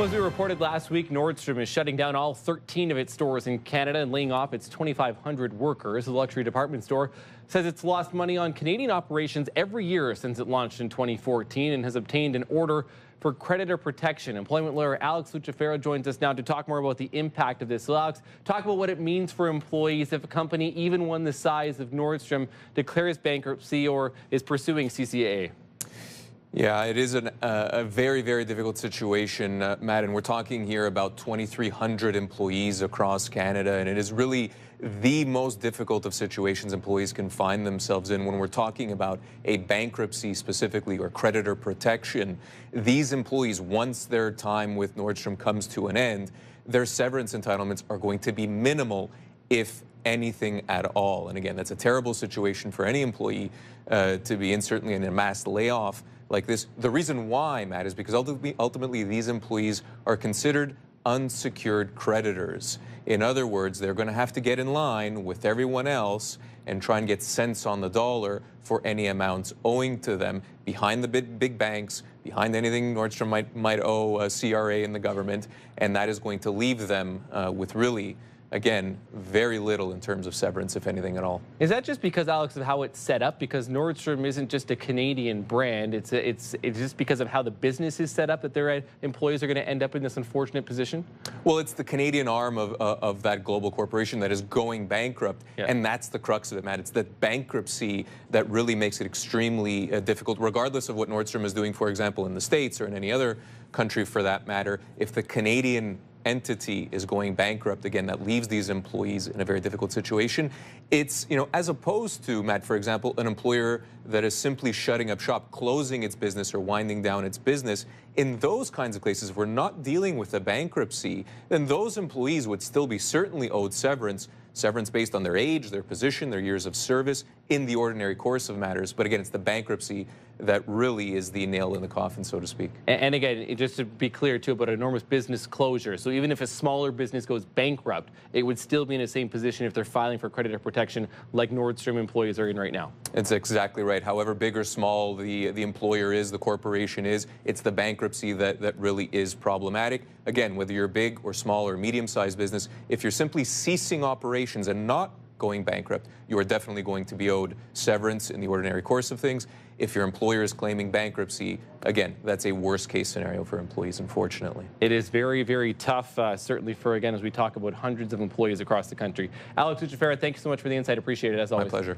Well, as we reported last week, Nordstrom is shutting down all 13 of its stores in Canada and laying off its 2,500 workers. The luxury department store says it's lost money on Canadian operations every year since it launched in 2014 and has obtained an order for creditor protection. Employment lawyer Alex Lucifero joins us now to talk more about the impact of this. So Alex, talk about what it means for employees if a company, even one the size of Nordstrom, declares bankruptcy or is pursuing CCAA. Yeah, it is a very, very difficult situation, Matt, and we're talking here about 2,300 employees across Canada, and it is really the most difficult of situations employees can find themselves in when we're talking about a bankruptcy specifically or creditor protection. These employees, once their time with Nordstrom comes to an end, their severance entitlements are going to be minimal, if anything at all. And again, that's a terrible situation for any employee to be in, certainly in a mass layoff like this. The reason why, Matt, is because ultimately these employees are considered unsecured creditors. In other words, they're going to have to get in line with everyone else and try and get cents on the dollar for any amounts owing to them behind the big banks, behind anything Nordstrom might owe CRA and the government, and that is going to leave them with really, again, very little in terms of severance, if anything at all. Is that just because, Alex, of how it's set up? Because Nordstrom isn't just a Canadian brand. It's just because of how the business is set up that their employees are going to end up in this unfortunate position? Well, it's the Canadian arm of that global corporation that is going bankrupt, and that's the crux of it, Matt. It's that bankruptcy that really makes it extremely difficult, regardless of what Nordstrom is doing, for example, in the States or in any other country for that matter. If the Canadian entity is going bankrupt, again, that leaves these employees in a very difficult situation. It's, as opposed to, Matt, for example, an employer that is simply shutting up shop, closing its business or winding down its business. In those kinds of cases, if we're not dealing with a bankruptcy, then those employees would still be certainly owed severance based on their age, their position, their years of service in the ordinary course of matters. But again, it's the bankruptcy that really is the nail in the coffin, so to speak. And again, just to be clear too about enormous business closure. So even if a smaller business goes bankrupt, it would still be in the same position if they're filing for creditor protection like Nordstrom employees are in right now. It's exactly right. However big or small the employer is, the corporation is, it's the bankruptcy that really is problematic. Again, whether you're a big or small or medium-sized business, if you're simply ceasing operations and not going bankrupt, you are definitely going to be owed severance in the ordinary course of things. If your employer is claiming bankruptcy, again, that's a worst-case scenario for employees, unfortunately. It is very, very tough, certainly for, again, as we talk about hundreds of employees across the country. Alex Lucifero, thank you so much for the insight. Appreciate it, as always. My pleasure.